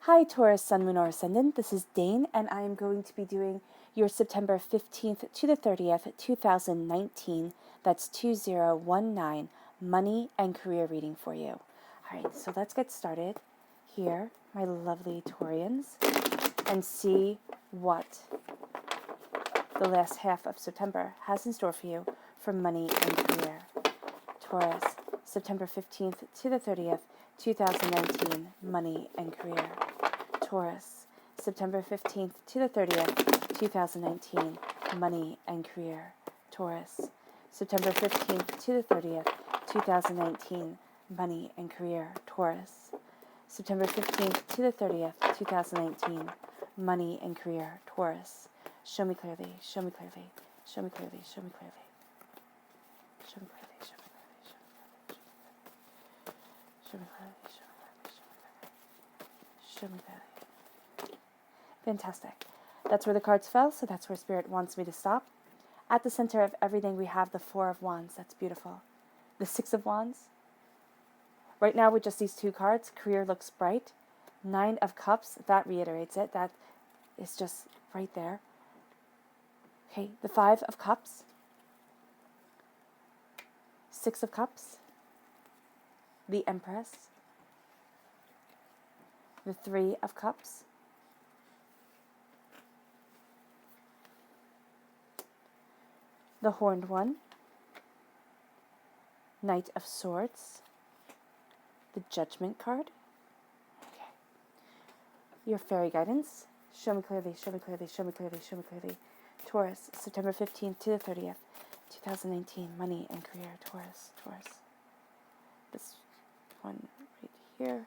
Hi Taurus, Sun, Moon, or Ascendant. This is Dane, and I am going to be doing your September 15th to the 30th, 2019. That's 2019 money and career reading for you. All right, so let's get started here, my lovely Taurians, and see what the last half of September has in store for you for money and career. Taurus, September 15th to the 30th, 2019, money and career. Taurus, September 15th to the 30th, 2019, money and career. Taurus, September 15th to the 30th, 2019, money and career. Taurus, September 15th to the 30th, 2019, money and career. Taurus, show me clearly, show me clearly, show me clearly, show me clearly. Show me clearly, show me clearly, show me clearly, show me clearly, show me clearly, show me clearly. Fantastic. That's where the cards fell, so that's where Spirit wants me to stop. At the center of everything, we have the Four of Wands. That's beautiful. The Six of Wands. Right now, with just these two cards, career looks bright. Nine of Cups, that reiterates it. That is just right there. Okay, the Five of Cups. Six of Cups. The Empress. The Three of Cups. The Horned One, Knight of Swords, the Judgment card. Okay. Your fairy guidance. Show me clearly, show me clearly, show me clearly, show me clearly. Taurus, September 15th to the 30th, 2019, money and career. Taurus, Taurus. This one right here,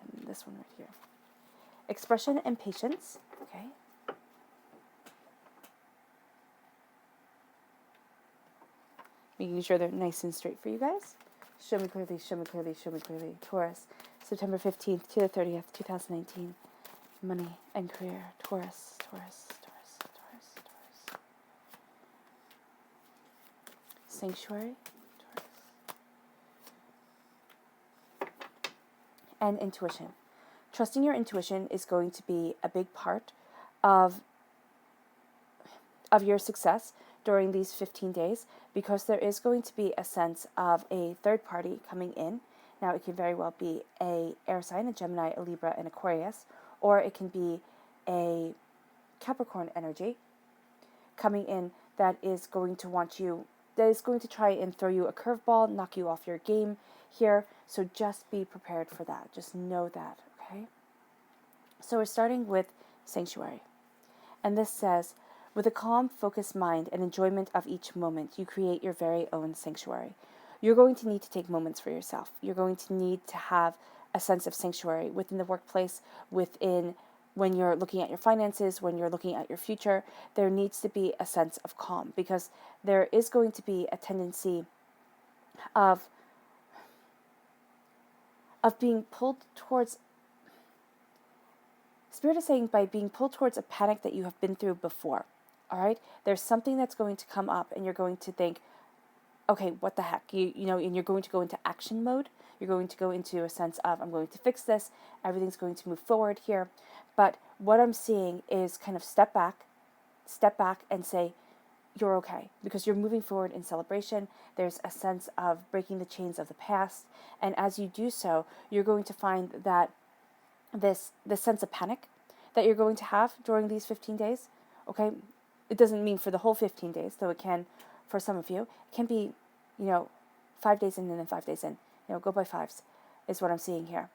and this one right here. Expression and patience. Okay. Making sure they're nice and straight for you guys. Show me clearly, show me clearly, show me clearly. Taurus, September 15th to the 30th, 2019. Money and career. Taurus, Taurus, Taurus, Taurus, Taurus. Sanctuary. Taurus. And intuition. Trusting your intuition is going to be a big part of your success during these 15 days, because there is going to be a sense of a third party coming in. Now, it can very well be a air sign, a Gemini, a Libra, an Aquarius, or it can be a Capricorn energy coming in that is going to try and throw you a curveball, knock you off your game here. So just be prepared for that. Just know that, okay? So we're starting with Sanctuary. And this says, with a calm, focused mind and enjoyment of each moment, you create your very own sanctuary. You're going to need to take moments for yourself. You're going to need to have a sense of sanctuary within the workplace, when you're looking at your finances, when you're looking at your future. There needs to be a sense of calm, because there is going to be a tendency of being pulled towards, Spirit is saying, by being pulled towards a panic that you have been through before. All right, there's something that's going to come up, and you're going to think, okay, what the heck? And you're going to go into action mode. You're going to go into a sense of, I'm going to fix this. Everything's going to move forward here. But what I'm seeing is kind of step back and say, you're okay, because you're moving forward in celebration. There's a sense of breaking the chains of the past. And as you do so, you're going to find that this sense of panic that you're going to have during these 15 days, okay, it doesn't mean for the whole 15 days, though it can for some of you. It can be, 5 days in and then 5 days in. Go by fives is what I'm seeing here.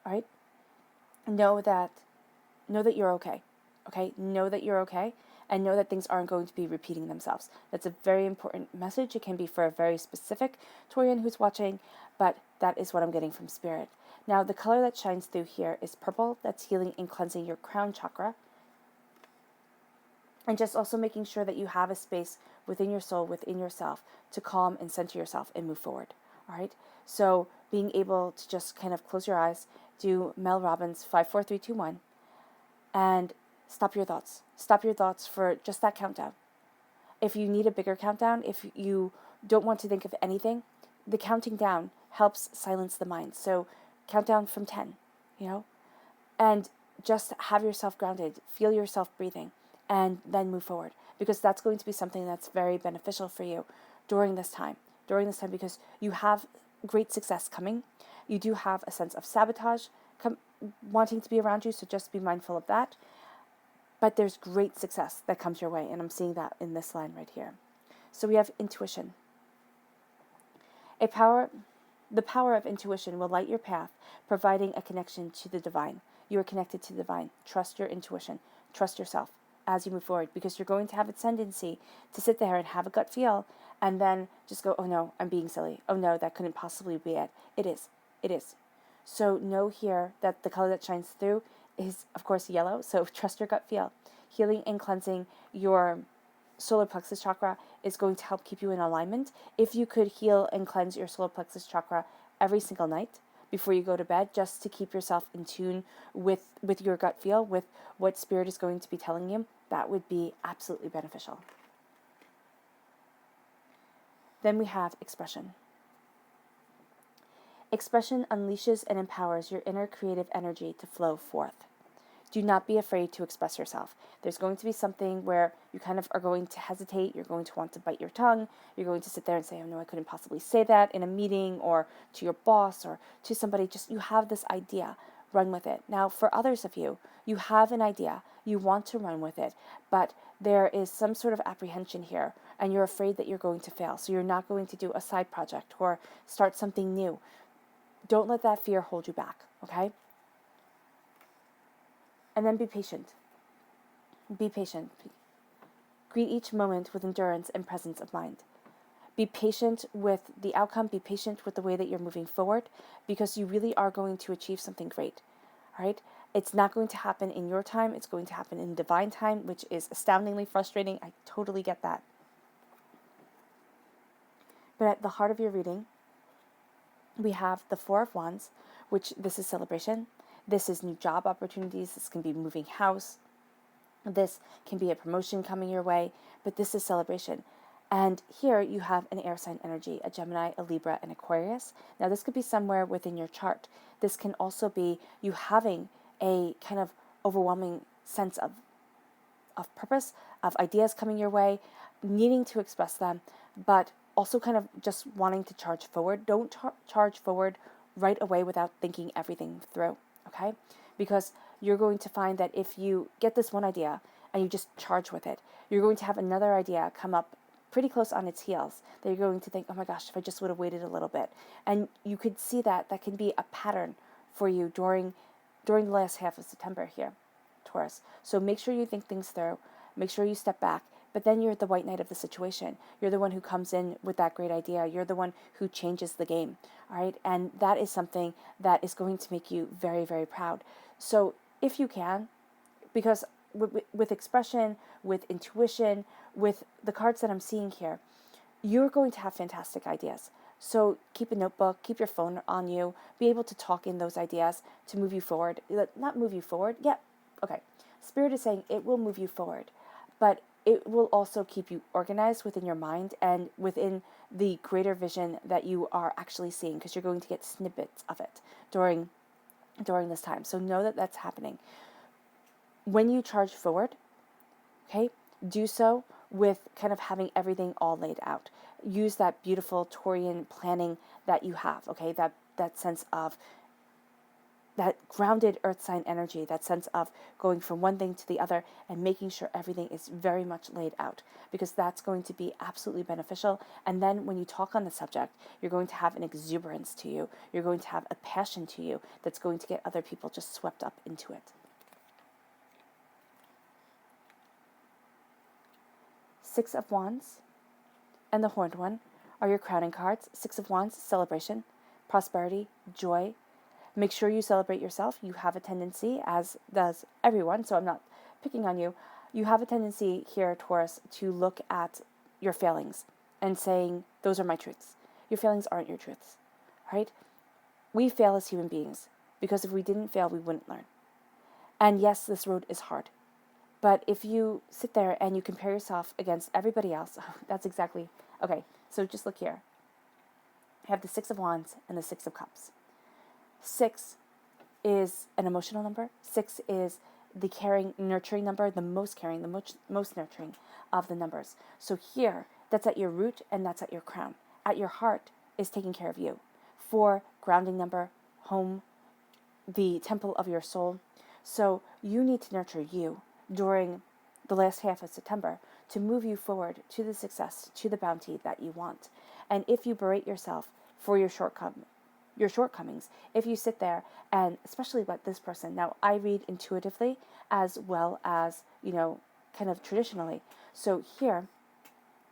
All right? Know that you're okay. Okay? Know that you're okay, and know that things aren't going to be repeating themselves. That's a very important message. It can be for a very specific Taurian who's watching, but that is what I'm getting from Spirit. Now, the color that shines through here is purple. That's healing and cleansing your crown chakra. And just also making sure that you have a space within your soul, within yourself, to calm and center yourself and move forward. All right? So being able to just kind of close your eyes, do Mel Robbins' 5, 4, 3, 2, 1, and stop your thoughts. Stop your thoughts for just that countdown. If you need a bigger countdown, if you don't want to think of anything, the counting down helps silence the mind. So count down from 10, and just have yourself grounded, feel yourself breathing, and then move forward, because that's going to be something that's very beneficial for you during this time. Because you have great success coming. You do have a sense of sabotage wanting to be around you, so just be mindful of that. But there's great success that comes your way, and I'm seeing that in this line right here. So we have intuition. The power of intuition will light your path, providing a connection to the divine. You are connected to the divine. Trust your intuition. Trust yourself as you move forward, because you're going to have a tendency to sit there and have a gut feel and then just go, oh no, I'm being silly. Oh no, that couldn't possibly be it. It is. It is. So know here that the color that shines through is, of course, yellow. So trust your gut feel. Healing and cleansing your solar plexus chakra is going to help keep you in alignment. If you could heal and cleanse your solar plexus chakra every single night before you go to bed, just to keep yourself in tune with your gut feel, with what spirit is going to be telling you, that would be absolutely beneficial. Then we have expression. Expression unleashes and empowers your inner creative energy to flow forth. Do not be afraid to express yourself. There's going to be something where you kind of are going to hesitate. You're going to want to bite your tongue. You're going to sit there and say, oh no, I couldn't possibly say that in a meeting or to your boss or to somebody. Just, you have this idea. Run with it. Now, for others of you, you have an idea. You want to run with it, but there is some sort of apprehension here, and you're afraid that you're going to fail. So you're not going to do a side project or start something new. Don't let that fear hold you back, okay? And then be patient. Be patient. Greet each moment with endurance and presence of mind. Be patient with the outcome. Be patient with the way that you're moving forward, because you really are going to achieve something great. All right? It's not going to happen in your time. It's going to happen in divine time, which is astoundingly frustrating. I totally get that. But at the heart of your reading, we have the Four of Wands, which this is celebration. This is new job opportunities. This can be moving house. This can be a promotion coming your way, but this is celebration. And here you have an air sign energy, a Gemini, a Libra, and Aquarius. Now this could be somewhere within your chart. This can also be you having a kind of overwhelming sense of purpose, of ideas coming your way, needing to express them, but also kind of just wanting to charge forward. Don't charge forward right away without thinking everything through. Okay? Because you're going to find that if you get this one idea and you just charge with it, you're going to have another idea come up pretty close on its heels that you're going to think, oh my gosh, if I just would have waited a little bit. And you could see that can be a pattern for you during the last half of September here, Taurus. So make sure you think things through. Make sure you step back. But then you're the white knight of the situation. You're the one who comes in with that great idea. You're the one who changes the game, all right? And that is something that is going to make you very, very proud. So if you can, because with expression, with intuition, with the cards that I'm seeing here, you're going to have fantastic ideas. So keep a notebook, keep your phone on you, be able to talk in those ideas to move you forward. Not move you forward, yeah, okay. Spirit is saying it will move you forward, but it will also keep you organized within your mind and within the greater vision that you are actually seeing, because you're going to get snippets of it during this time. So know that that's happening. When you charge forward, okay, do so with kind of having everything all laid out. Use that beautiful Taurian planning that you have, okay, that sense of that grounded earth sign energy, that sense of going from one thing to the other and making sure everything is very much laid out, because that's going to be absolutely beneficial. And then when you talk on the subject, you're going to have an exuberance to you. You're going to have a passion to you that's going to get other people just swept up into it. Six of Wands and the Horned One are your crowning cards. Six of Wands, celebration, prosperity, joy. Make sure you celebrate yourself. You have a tendency, as does everyone, so I'm not picking on you. You have a tendency here, Taurus, to look at your failings and saying, those are my truths. Your failings aren't your truths, right? We fail as human beings because if we didn't fail, we wouldn't learn. And yes, this road is hard. But if you sit there and you compare yourself against everybody else, that's exactly, okay, so just look here. I have the Six of Wands and the Six of Cups. Six is an emotional number. 6 is the caring, nurturing number, the most caring, the most nurturing of the numbers. So here, that's at your root and that's at your crown. At your heart is taking care of you. 4, grounding number, home, the temple of your soul. So you need to nurture you during the last half of September to move you forward to the success, to the bounty that you want. And if you berate yourself for your shortcomings, if you sit there and especially with this person, now I read intuitively as well as, kind of traditionally. So here,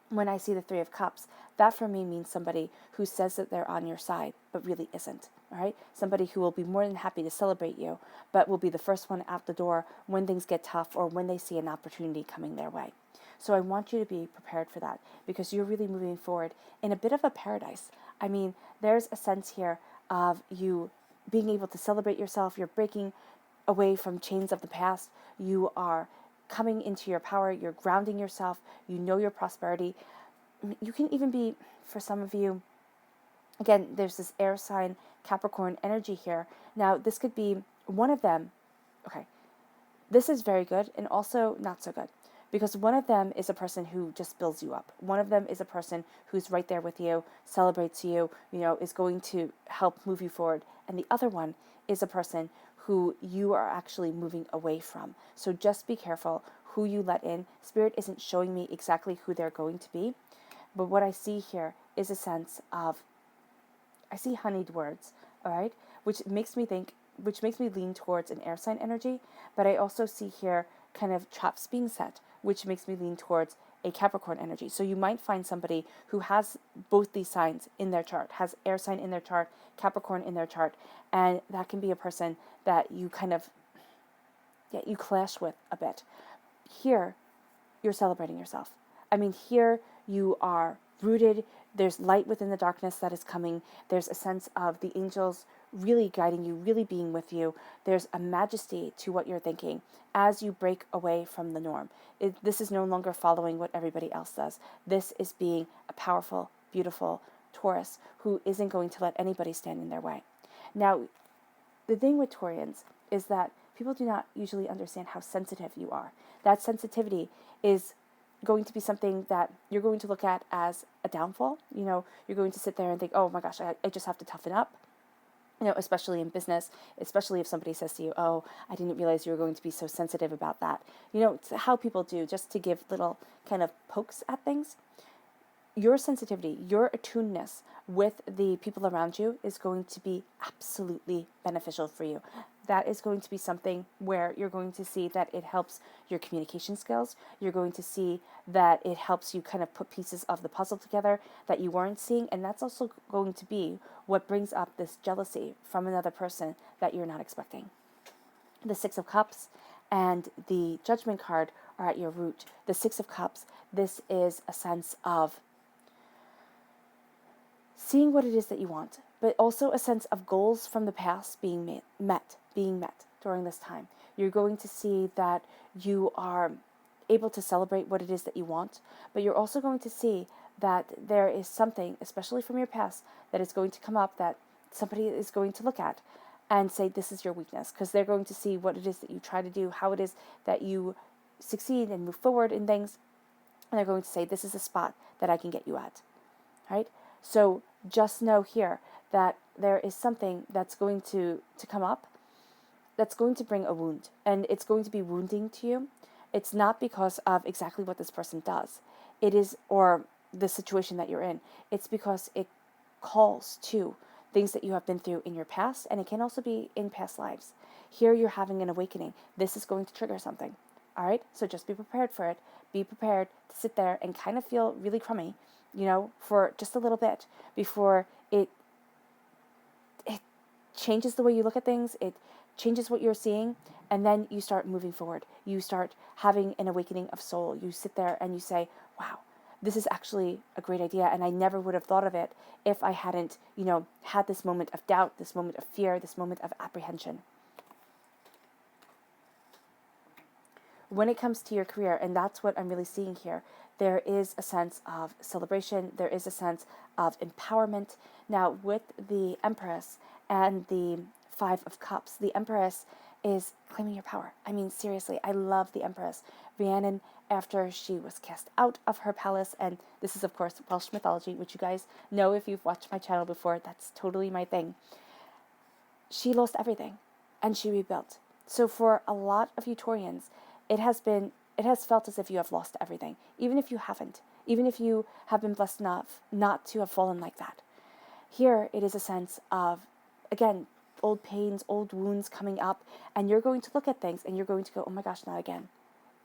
when I see the 3 of Cups, that for me means somebody who says that they're on your side, but really isn't, all right? Somebody who will be more than happy to celebrate you, but will be the first one out the door when things get tough or when they see an opportunity coming their way. So I want you to be prepared for that because you're really moving forward in a bit of a paradise. I mean, there's a sense here of you being able to celebrate yourself. You're breaking away from chains of the past. You are coming into your power. You're grounding yourself. You know your prosperity. You can even be, for some of you, again, there's this air sign Capricorn energy here. Now, this could be one of them. Okay, this is very good and also not so good. Because one of them is a person who just builds you up. One of them is a person who's right there with you, celebrates you, is going to help move you forward. And the other one is a person who you are actually moving away from. So just be careful who you let in. Spirit isn't showing me exactly who they're going to be. But what I see here is a sense of, I see honeyed words, all right? Which makes me lean towards an air sign energy. But I also see here kind of traps being set, which makes me lean towards a Capricorn energy. So you might find somebody who has both these signs in their chart, has air sign in their chart, Capricorn in their chart, and that can be a person that you kind of, you clash with a bit. Here, you're celebrating yourself. I mean, here you are rooted. There's light within the darkness that is coming. There's a sense of the angels really guiding you, really being with you. There's a majesty to what you're thinking as you break away from the norm. This is no longer following what everybody else does. This is being a powerful, beautiful Taurus who isn't going to let anybody stand in their way. Now, the thing with Taurians is that people do not usually understand how sensitive you are. That sensitivity is going to be something that you're going to look at as a downfall. You're going to sit there and think, oh my gosh, I just have to toughen up. Especially in business, especially if somebody says to you, oh, I didn't realize you were going to be so sensitive about that. It's how people do, just to give little kind of pokes at things. Your sensitivity, your attunedness with the people around you is going to be absolutely beneficial for you. That is going to be something where you're going to see that it helps your communication skills. You're going to see that it helps you kind of put pieces of the puzzle together that you weren't seeing. And that's also going to be what brings up this jealousy from another person that you're not expecting. The 6 of Cups and the Judgment card are at your root. The 6 of Cups, this is a sense of seeing what it is that you want, but also a sense of goals from the past being met during this time. You're going to see that you are able to celebrate what it is that you want, but you're also going to see that there is something, especially from your past, that is going to come up that somebody is going to look at and say, this is your weakness, because they're going to see what it is that you try to do, how it is that you succeed and move forward in things, and they're going to say, this is a spot that I can get you at, right? So just know here that there is something that's going to come up that's going to bring a wound, and it's going to be wounding to you. It's not because of exactly what this person does. It is, or the situation that you're in. It's because it calls to things that you have been through in your past, and it can also be in past lives. Here you're having an awakening. This is going to trigger something. All right? So just be prepared for it. Be prepared to sit there and kind of feel really crummy, for just a little bit before it changes the way you look at things. It changes what you're seeing, and then you start moving forward. You start having an awakening of soul. You sit there and you say, wow, this is actually a great idea, and I never would have thought of it if I hadn't, had this moment of doubt, this moment of fear, this moment of apprehension. When it comes to your career, and that's what I'm really seeing here, there is a sense of celebration, there is a sense of empowerment. Now, with the Empress and the Five of Cups. The Empress is claiming your power. I mean, seriously, I love the Empress. Rhiannon, after she was cast out of her palace, and this is, of course, Welsh mythology, which you guys know if you've watched my channel before, that's totally my thing. She lost everything, and she rebuilt. So for a lot of you Taurians, it has felt as if you have lost everything, even if you haven't, even if you have been blessed enough not to have fallen like that. Here, it is a sense of, again, old pains, old wounds coming up, and you're going to look at things and you're going to go, oh my gosh, not again.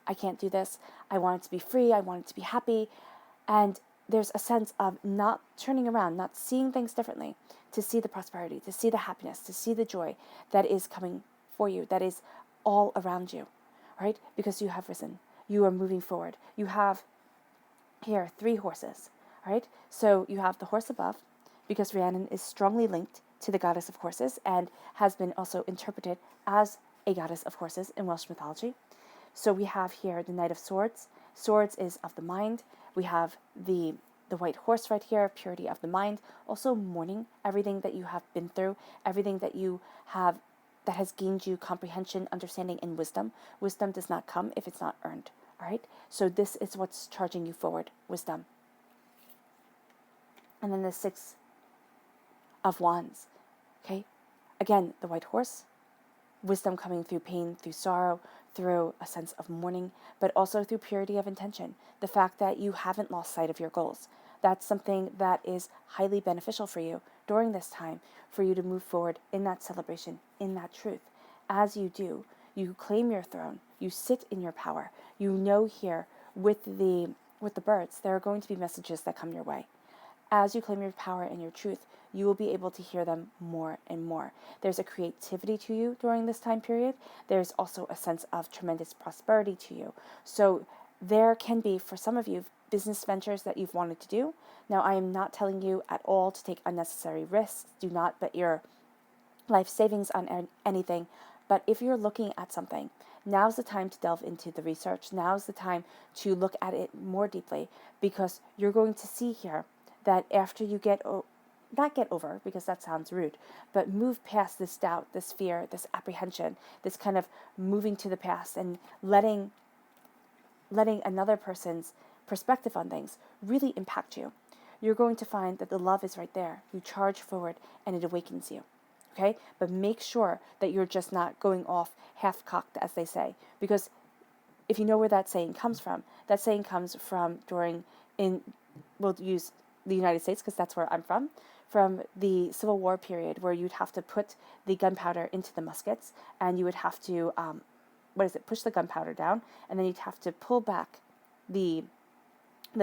I can't do this. I want it to be free. I want it to be happy. And there's a sense of not turning around, not seeing things differently, to see the prosperity, to see the happiness, to see the joy that is coming for you, that is all around you, right? Because you have risen. You are moving forward. You have here 3 horses, right? So you have the horse above, because Rhiannon is strongly linked to the goddess of horses and has been also interpreted as a goddess of horses in Welsh mythology. So we have here the Knight of Swords. Swords is of the mind. We have the white horse right here, purity of the mind. Also mourning everything that you have been through, everything that you have that has gained you comprehension, understanding, and wisdom. Wisdom does not come if it's not earned. All right? So this is what's charging you forward, wisdom. And then the 6 of Wands. Okay? Again, the white horse, wisdom coming through pain, through sorrow, through a sense of mourning, but also through purity of intention. The fact that you haven't lost sight of your goals. That's something that is highly beneficial for you during this time, for you to move forward in that celebration, in that truth. As you do, you claim your throne, you sit in your power. You know here with the birds, there are going to be messages that come your way. As you claim your power and your truth, you will be able to hear them more and more. There's a creativity to you during this time period. There's also a sense of tremendous prosperity to you. So there can be, for some of you, business ventures that you've wanted to do. Now, I am not telling you at all to take unnecessary risks. Do not bet your life savings on anything. But if you're looking at something, now's the time to delve into the research. Now's the time to look at it more deeply, because you're going to see here that after you not get over, because that sounds rude, but move past this doubt, this fear, this apprehension, this kind of moving to the past and letting another person's perspective on things really impact you. You're going to find that the love is right there. You charge forward and it awakens you. Okay? But make sure that you're just not going off half-cocked, as they say. Because if you know where that saying comes from we'll use the United States because that's where I'm from the Civil War period, where you'd have to put the gunpowder into the muskets, and you would have to, push the gunpowder down, and then you'd have to pull back the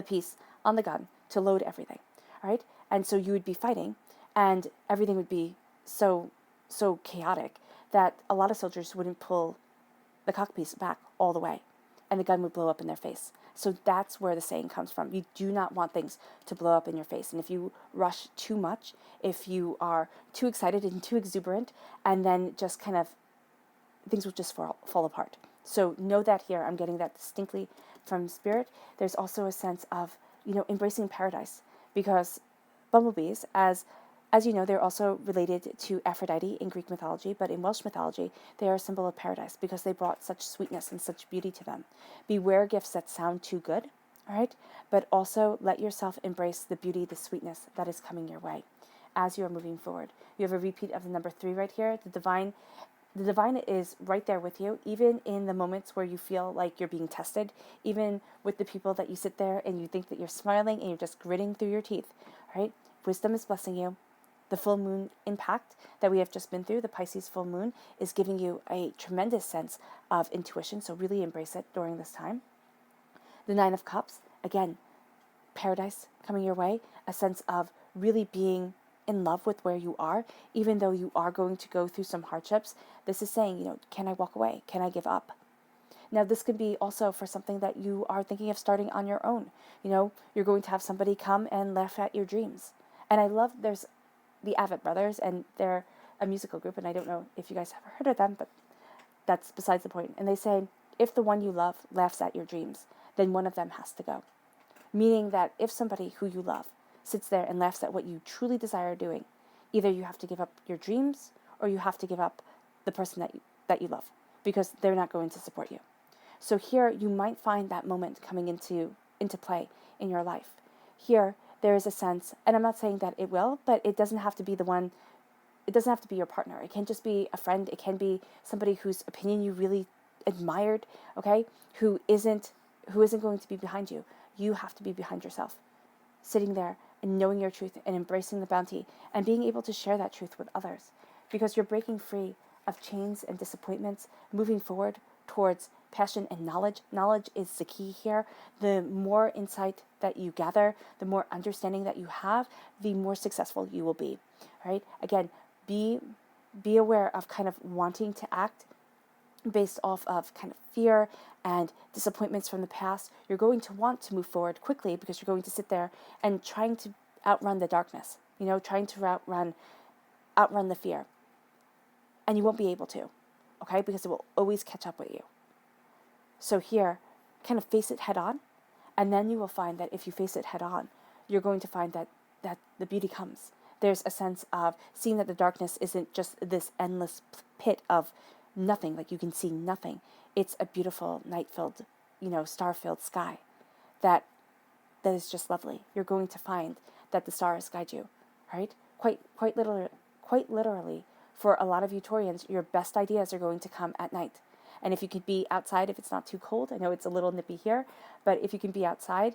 piece on the gun to load everything, right? And so you would be fighting, and everything would be so chaotic that a lot of soldiers wouldn't pull the cock piece back all the way, and the gun would blow up in their face. So that's where the saying comes from. You do not want things to blow up in your face. And if you rush too much, if you are too excited and too exuberant, and then just kind of, things will just fall apart. So know that here, I'm getting that distinctly from Spirit. There's also a sense of, embracing paradise, because bumblebees, as you know, they're also related to Aphrodite in Greek mythology, but in Welsh mythology, they are a symbol of paradise because they brought such sweetness and such beauty to them. Beware gifts that sound too good, all right? But also let yourself embrace the beauty, the sweetness that is coming your way as you are moving forward. You have a repeat of the number 3 right here. The divine is right there with you, even in the moments where you feel like you're being tested, even with the people that you sit there and you think that you're smiling and you're just gritting through your teeth, right? Wisdom is blessing you. The full moon impact that we have just been through, the Pisces full moon, is giving you a tremendous sense of intuition, so really embrace it during this time. The 9 of Cups, again, paradise coming your way, a sense of really being in love with where you are, even though you are going to go through some hardships. This is saying, can I walk away? Can I give up? Now, this could be also for something that you are thinking of starting on your own. You're going to have somebody come and laugh at your dreams. And I love, there's the Avett Brothers, and they're a musical group, and I don't know if you guys have heard of them, but that's besides the point. And they say, if the one you love laughs at your dreams, then one of them has to go. Meaning that if somebody who you love sits there and laughs at what you truly desire doing, either you have to give up your dreams or you have to give up the person that you love because they're not going to support you. So here you might find that moment coming into play in your life. Here there is a sense, and I'm not saying that it will, but it doesn't have to be the one. It doesn't have to be your partner. It can just be a friend. It can be somebody whose opinion you really admired, okay? Who isn't going to be behind you. You have to be behind yourself. Sitting there and knowing your truth and embracing the bounty and being able to share that truth with others. Because you're breaking free of chains and disappointments, moving forward towards passion and knowledge. Knowledge is the key here. The more insight that you gather, the more understanding that you have, the more successful you will be. Right? Again, be aware of kind of wanting to act based off of kind of fear and disappointments from the past. You're going to want to move forward quickly because you're going to sit there and trying to outrun the darkness, trying to outrun the fear. And you won't be able to, okay? Because it will always catch up with you. So here, kind of face it head on, and then you will find that if you face it head on, you're going to find that the beauty comes. There's a sense of seeing that the darkness isn't just this endless pit of nothing, like you can see nothing. It's a beautiful night-filled, star-filled sky that is just lovely. You're going to find that the stars guide you, right? Quite literally, for a lot of you Taurians, your best ideas are going to come at night. And if you could be outside, if it's not too cold, I know it's a little nippy here, but if you can be outside,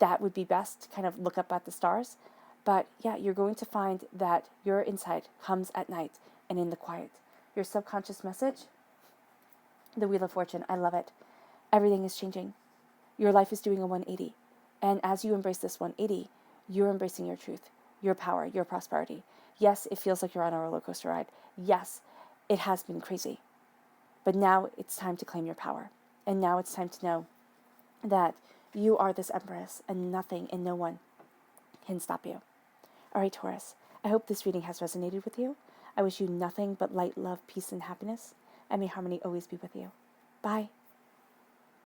that would be best to kind of look up at the stars. But yeah, you're going to find that your insight comes at night and in the quiet. Your subconscious message, the Wheel of Fortune, I love it. Everything is changing. Your life is doing a 180. And as you embrace this 180, you're embracing your truth, your power, your prosperity. Yes, it feels like you're on a roller coaster ride. Yes, it has been crazy. But now it's time to claim your power. And now it's time to know that you are this empress and nothing and no one can stop you. All right, Taurus, I hope this reading has resonated with you. I wish you nothing but light, love, peace, and happiness. And may harmony always be with you. Bye.